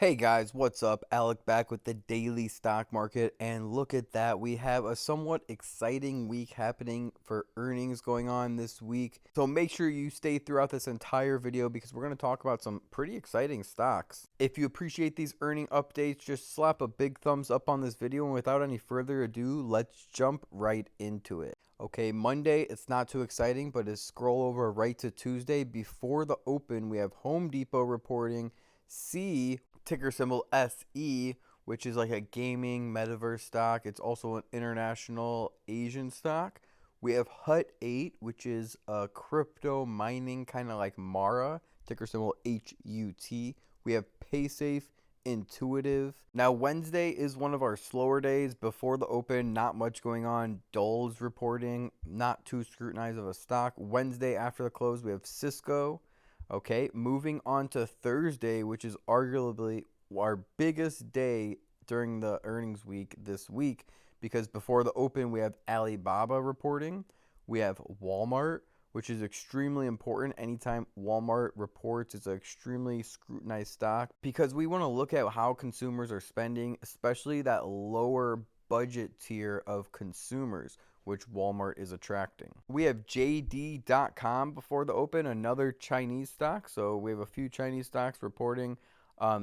Hey guys, what's up? Alec back with the daily stock market, and look at that. We have a somewhat exciting week happening for earnings going on this week. So make sure you stay throughout this entire video because we're going to talk about some pretty exciting stocks. If you appreciate these earning updates, just slap a big thumbs up on this video, and without any further ado, let's jump right into it. Okay, Monday, it's not too exciting, but as scroll over right to Tuesday, before the open, we have Home Depot reporting. C, ticker symbol SE, which is like a gaming metaverse stock. It's also an international Asian stock. We have Hut 8, which is a crypto mining kind of like Mara, ticker symbol HUT. We have PaySafe, Intuitive. Now, Wednesday is one of our slower days. Before the open, not much going on. Dole's reporting, not too scrutinized of a stock. Wednesday after the close, we have Cisco. Okay, moving on to Thursday, which is arguably our biggest day during the earnings week this week, because before the open, we have Alibaba reporting. We have Walmart, which is extremely important. Anytime Walmart reports, it's an extremely scrutinized stock because we want to look at how consumers are spending, especially that lower budget tier of consumers, which Walmart is attracting. We have JD.com before the open, another Chinese stock. So we have a few Chinese stocks reporting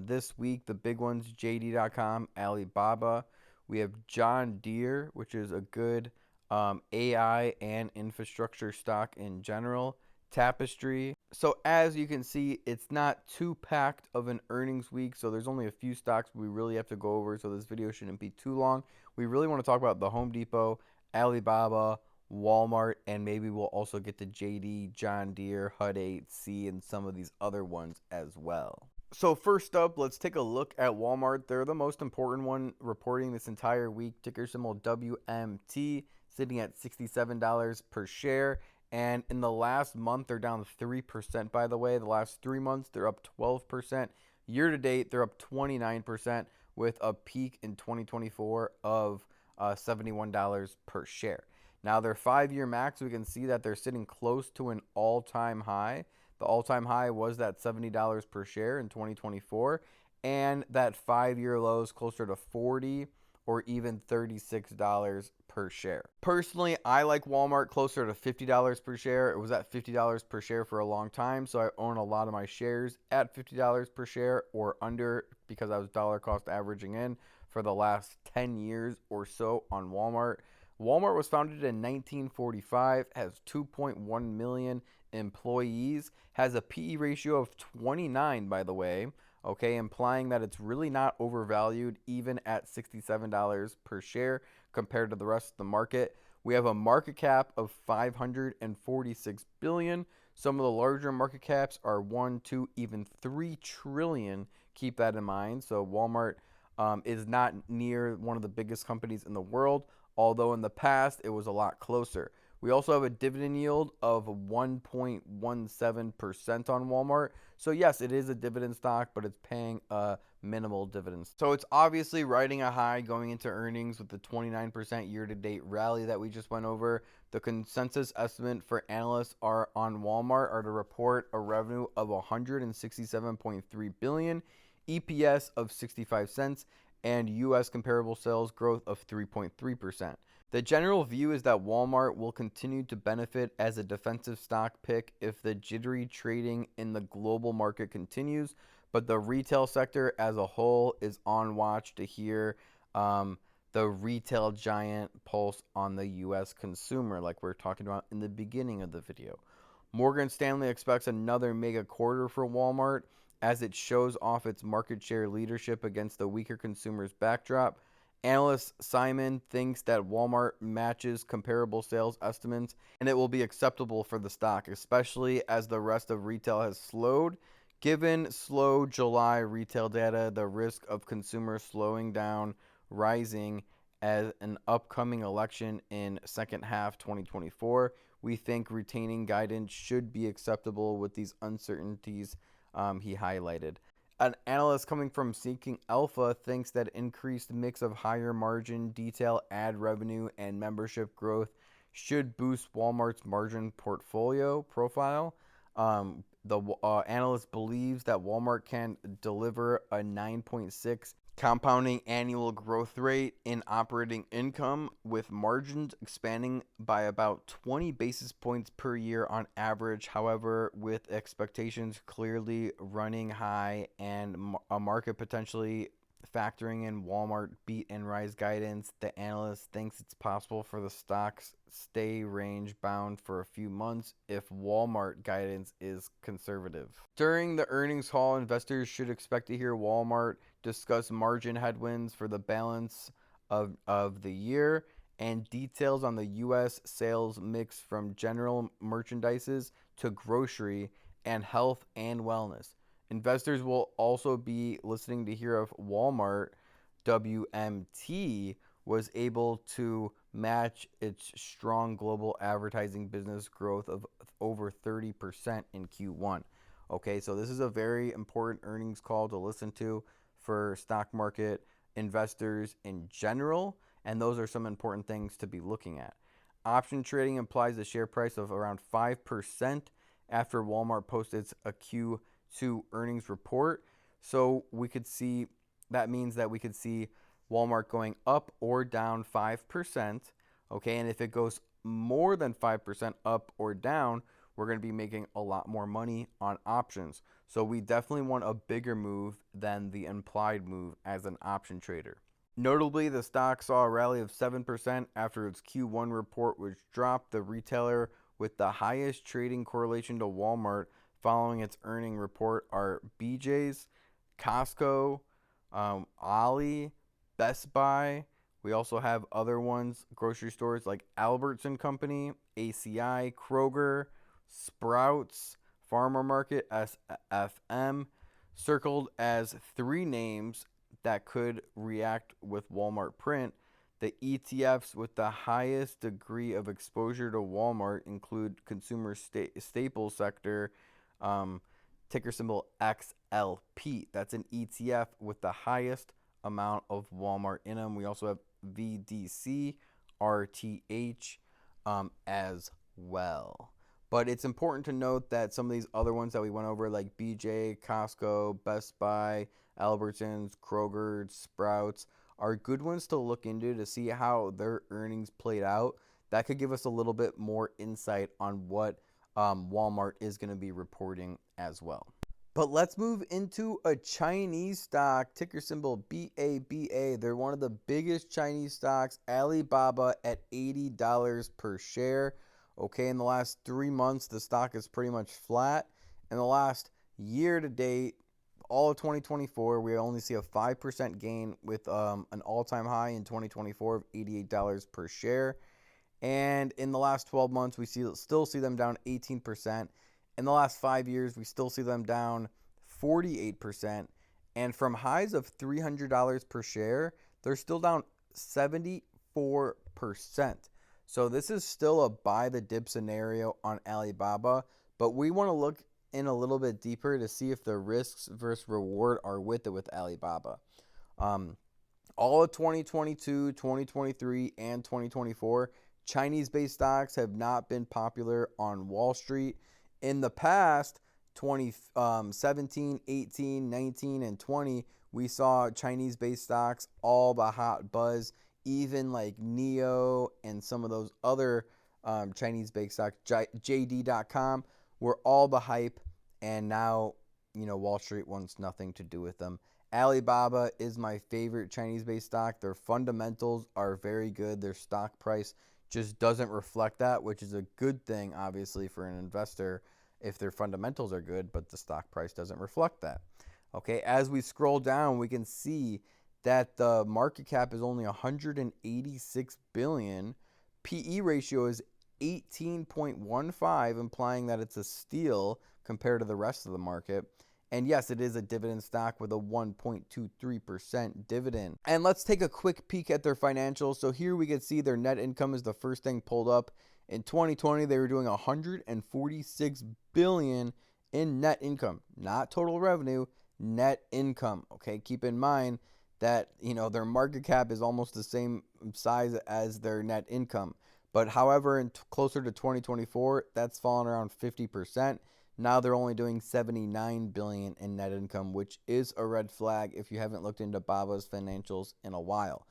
this week. The big ones, JD.com, Alibaba. We have John Deere, which is a good AI and infrastructure stock in general. Tapestry. So as you can see, it's not too packed of an earnings week. So there's only a few stocks we really have to go over. So this video shouldn't be too long. We really want to talk about the Home Depot, Alibaba, Walmart, and maybe we'll also get to JD, John Deere, Hut 8C, and some of these other ones as well. So first up, let's take a look at Walmart. They're the most important one reporting this entire week. Ticker symbol WMT, sitting at $67 per share. And in the last month, they're down 3%, by the way. The last 3 months, they're up 12%. Year to date, they're up 29%, with a peak in 2024 of $71 per share. Now, their 5-year max, we can see that they're sitting close to an all-time high. The all-time high was that $70 per share in 2024, and that 5-year low is closer to $40 or even $36 per share. Personally, I like Walmart closer to $50 per share. It was at $50 per share for a long time, so I own a lot of my shares at $50 per share or under because I was dollar cost averaging in for the last 10 years or so on Walmart. Walmart was founded in 1945, has 2.1 million employees, has a PE ratio of 29, by the way, okay, implying that it's really not overvalued even at $67 per share compared to the rest of the market. We have a market cap of 546 billion. Some of the larger market caps are 1, 2, even 3 trillion. Keep that in mind. So Walmart is not near one of the biggest companies in the world, although in the past it was a lot closer. We also have a dividend yield of 1.17% on Walmart. So yes, it is a dividend stock, but it's paying a minimal dividend. So it's obviously riding a high going into earnings with the 29% year-to-date rally that we just went over. The consensus estimate for analysts are on Walmart are to report a revenue of 167.3 billion, EPS of 65 cents, and U.S. comparable sales growth of 3.3%. The general view is that Walmart will continue to benefit as a defensive stock pick if the jittery trading in the global market continues, but the retail sector as a whole is on watch to hear the retail giant pulse on the U.S. consumer, like we are talking about in the beginning of the video. Morgan Stanley expects another mega quarter for Walmart as it shows off its market share leadership against the weaker consumers backdrop. Analyst Simon thinks that Walmart matches comparable sales estimates and it will be acceptable for the stock, especially as the rest of retail has slowed. Given slow July retail data, the risk of consumers slowing down rising as an upcoming election in second half 2024, we think retaining guidance should be acceptable with these uncertainties he highlighted. An analyst coming from Seeking Alpha thinks that increased mix of higher margin detail ad revenue and membership growth should boost Walmart's margin portfolio profile. The analyst believes that Walmart can deliver a 9.6 compounding annual growth rate in operating income, with margins expanding by about 20 basis points per year on average. However, with expectations clearly running high and a market potentially factoring in Walmart beat and rise guidance, the analyst thinks it's possible for the stocks stay range bound for a few months if Walmart guidance is conservative. During the earnings call, investors should expect to hear Walmart discuss margin headwinds for the balance of the year and details on the U.S. sales mix from general merchandises to grocery and health and wellness. Investors will also be listening to hear if Walmart WMT was able to match its strong global advertising business growth of over 30% in Q1. Okay, so this is a very important earnings call to listen to for stock market investors in general, and those are some important things to be looking at. Option trading implies a share price of around 5% after Walmart posted a Q2 earnings report. So we could see, that means that we could see Walmart going up or down 5%. Okay, and if it goes more than 5% up or down, we're going to be making a lot more money on options. So we definitely want a bigger move than the implied move as an option trader. Notably, the stock saw a rally of 7% after its Q1 report, which dropped the retailer with the highest trading correlation to Walmart following its earning report are BJ's, Costco, Ali, Best Buy. We also have other ones, grocery stores like Albertson Company, ACI, Kroger, Sprouts, Farmer Market, SFM, circled as three names that could react with Walmart print. The ETFs with the highest degree of exposure to Walmart include consumer staples sector, ticker symbol XLP. That's an ETF with the highest amount of Walmart in them. We also have VDC, RTH as well. But it's important to note that some of these other ones that we went over, like BJ, Costco, Best Buy, Albertsons, Kroger, Sprouts, are good ones to look into to see how their earnings played out. That could give us a little bit more insight on what Walmart is going to be reporting as well. But let's move into a Chinese stock, ticker symbol BABA. They're one of the biggest Chinese stocks, Alibaba, at $80 per share. Okay, in the last 3 months, the stock is pretty much flat. In the last year to date, all of 2024, we only see a 5% gain with an all-time high in 2024 of $88 per share. And in the last 12 months, we still see them down 18%. In the last 5 years, we still see them down 48%. And from highs of $300 per share, they're still down 74%. So this is still a buy the dip scenario on Alibaba, but we want to look in a little bit deeper to see if the risks versus reward are with it with Alibaba. All of 2022, 2023, and 2024, Chinese-based stocks have not been popular on Wall Street. In the past, 2017, 18, 19, and 20, we saw Chinese-based stocks all the hot buzz, even like NEO and some of those other Chinese-based stocks, JD.com, were all the hype, and now, Wall Street wants nothing to do with them. Alibaba is my favorite Chinese-based stock. Their fundamentals are very good. Their stock price just doesn't reflect that, which is a good thing, obviously, for an investor if their fundamentals are good, but the stock price doesn't reflect that. Okay, as we scroll down, we can see that the market cap is only 186 billion. PE ratio is 18.15, implying that it's a steal compared to the rest of the market. And yes, it is a dividend stock with a 1.23% dividend. And let's take a quick peek at their financials. So here we can see their net income is the first thing pulled up. In 2020, they were doing 146 billion in net income, not total revenue, net income. Okay, keep in mind that their market cap is almost the same size as their net income. But however, closer to 2024, that's fallen around 50%. Now they're only doing 79 billion in net income, which is a red flag if you haven't looked into Baba's financials in a while.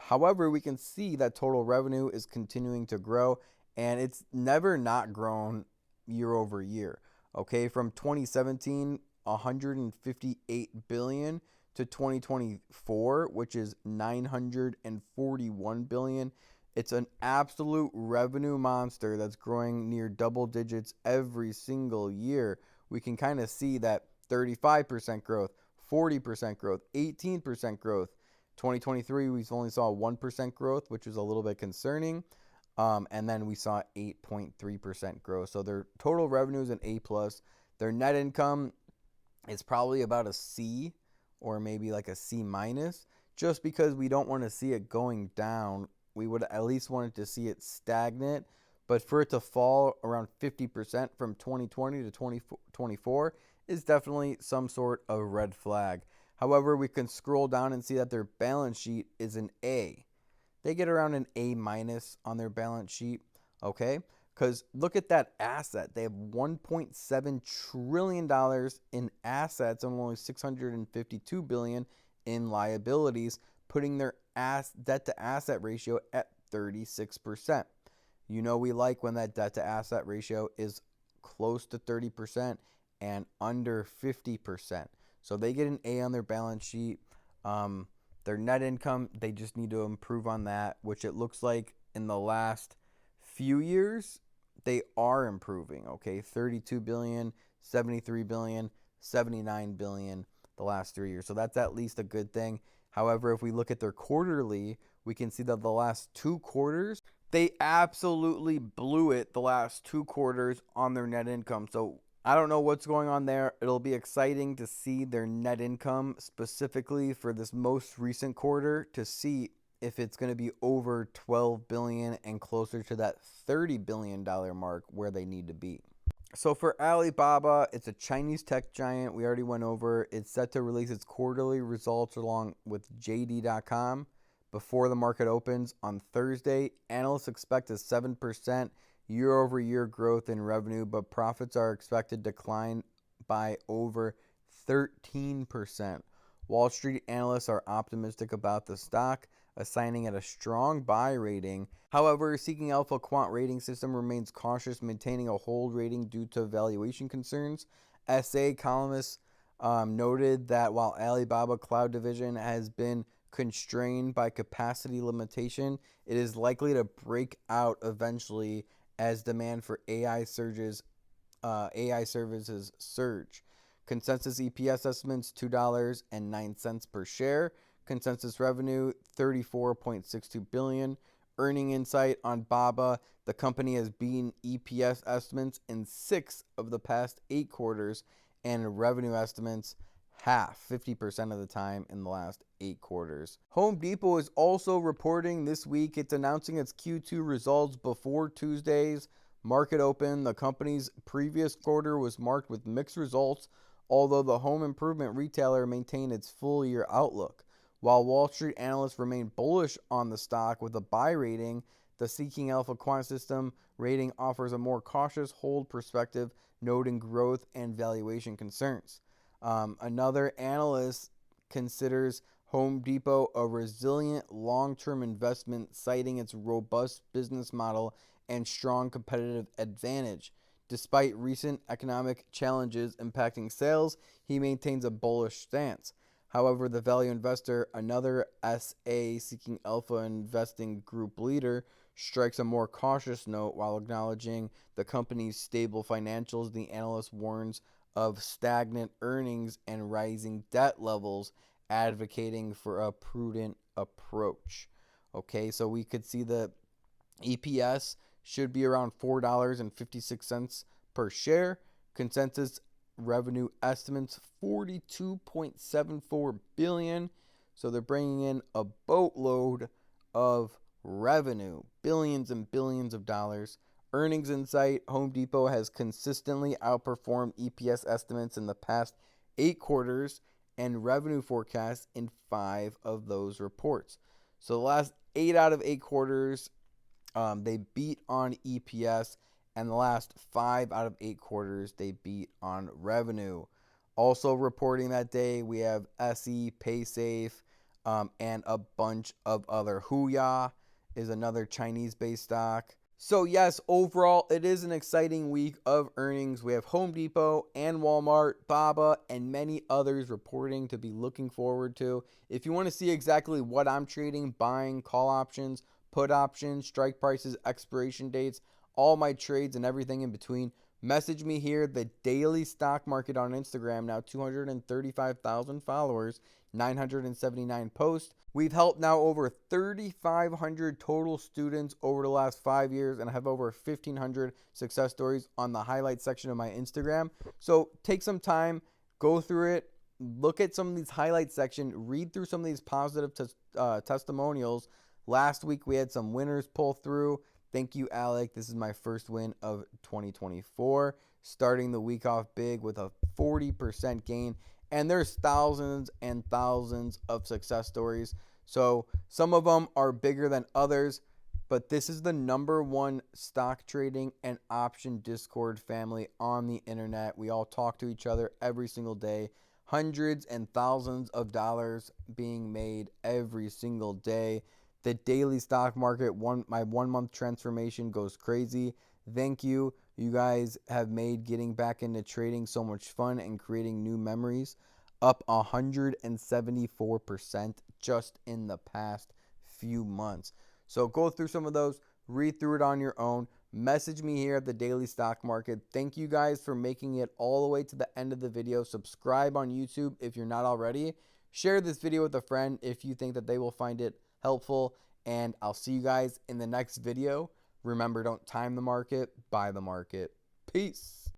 However, we can see that total revenue is continuing to grow, and it's never not grown year over year. Okay, from 2017, 158 billion to 2024, which is 941 billion. It's an absolute revenue monster that's growing near double digits every single year. We can kind of see that 35% growth, 40% growth, 18% growth. 2023, we only saw 1% growth, which is a little bit concerning. And then we saw 8.3% growth. So their total revenue is an A plus. Their net income is probably about a C or maybe like a C minus, just because we don't want to see it going down. We would at least wanted to see it stagnant, but for it to fall around 50% from 2020 to 2024 is definitely some sort of red flag. However, we can scroll down and see that their balance sheet is an A. They get around an A minus on their balance sheet, okay? Because look at that asset. They have $1.7 trillion in assets and only $652 billion in liabilities, putting their debt to asset ratio at 36%. You know we like when that debt to asset ratio is close to 30% and under 50%. So they get an A on their balance sheet. Their net income, they just need to improve on that, which it looks like in the last few years they are improving. Okay, 32 billion, 73 billion, 79 billion the last 3 years. So that's at least a good thing. However, if we look at their quarterly, we can see that the last 2 quarters, they absolutely blew it the last 2 quarters on their net income. So I don't know what's going on there. It'll be exciting to see their net income specifically for this most recent quarter to see if it's going to be over 12 billion and closer to that $30 billion mark where they need to be. So for Alibaba, it's a Chinese tech giant. We already went over. It's set to release its quarterly results along with JD.com before the market opens on Thursday. Analysts expect a 7% year-over-year growth in revenue, but profits are expected to decline by over 13%. Wall Street analysts are optimistic about the stock, assigning it a strong buy rating. However, Seeking Alpha Quant rating system remains cautious, maintaining a hold rating due to valuation concerns. SA columnists noted that while Alibaba Cloud Division has been constrained by capacity limitation, it is likely to break out eventually as demand for AI services surge. Consensus EPS estimates $2.09 per share. Consensus revenue $34.62 billion. Earning insight on Baba, the company has beaten EPS estimates in 6 of the past 8 quarters and revenue estimates 50% of the time in the last 8 quarters. Home Depot is also reporting this week. It's announcing its Q2 results before Tuesday's market open. The company's previous quarter was marked with mixed results, although the home improvement retailer maintained its full year outlook. While Wall Street analysts remain bullish on the stock with a buy rating, the Seeking Alpha Quant System rating offers a more cautious hold perspective, noting growth and valuation concerns. Another analyst considers Home Depot a resilient long-term investment, citing its robust business model and strong competitive advantage. Despite recent economic challenges impacting sales, he maintains a bullish stance. However, the value investor, another SA Seeking Alpha investing group leader, strikes a more cautious note while acknowledging the company's stable financials. The analyst warns of stagnant earnings and rising debt levels, advocating for a prudent approach. Okay, so we could see the EPS should be around $4.56 per share. Consensus revenue estimates $42.74 billion. So they're bringing in a boatload of revenue, billions and billions of dollars. Earnings insight, Home Depot has consistently outperformed EPS estimates in the past 8 quarters and revenue forecasts in 5 of those reports. So the last 8 out of 8 quarters, they beat on EPS and the last 5 out of 8 quarters they beat on revenue. Also reporting that day, we have SE, PaySafe, and a bunch of other. Huya is another Chinese-based stock. So yes, overall, it is an exciting week of earnings. We have Home Depot and Walmart, Baba, and many others reporting to be looking forward to. If you want to see exactly what I'm trading, buying, call options, put options, strike prices, expiration dates, all my trades and everything in between, message me here, the Daily Stock Market on Instagram, now 235,000 followers, 979 posts. We've helped now over 3,500 total students over the last 5 years and have over 1,500 success stories on the highlight section of my Instagram. So take some time, go through it, look at some of these highlight section, read through some of these positive testimonials. Last week we had some winners pull through. Thank you, Alec. This is my first win of 2024. Starting the week off big with a 40% gain. And there's thousands and thousands of success stories. So some of them are bigger than others. But this is the #1 stock trading and option Discord family on the internet. We all talk to each other every single day. Hundreds and thousands of dollars being made every single day. The daily stock market, my 1 month transformation goes crazy. Thank you. You guys have made getting back into trading so much fun and creating new memories. Up 174% just in the past few months. So go through some of those, read through it on your own. Message me here at the Daily Stock Market. Thank you guys for making it all the way to the end of the video. Subscribe on YouTube if you're not already. Share this video with a friend if you think that they will find it helpful, and I'll see you guys in the next video. Remember, don't time the market, buy the market. Peace.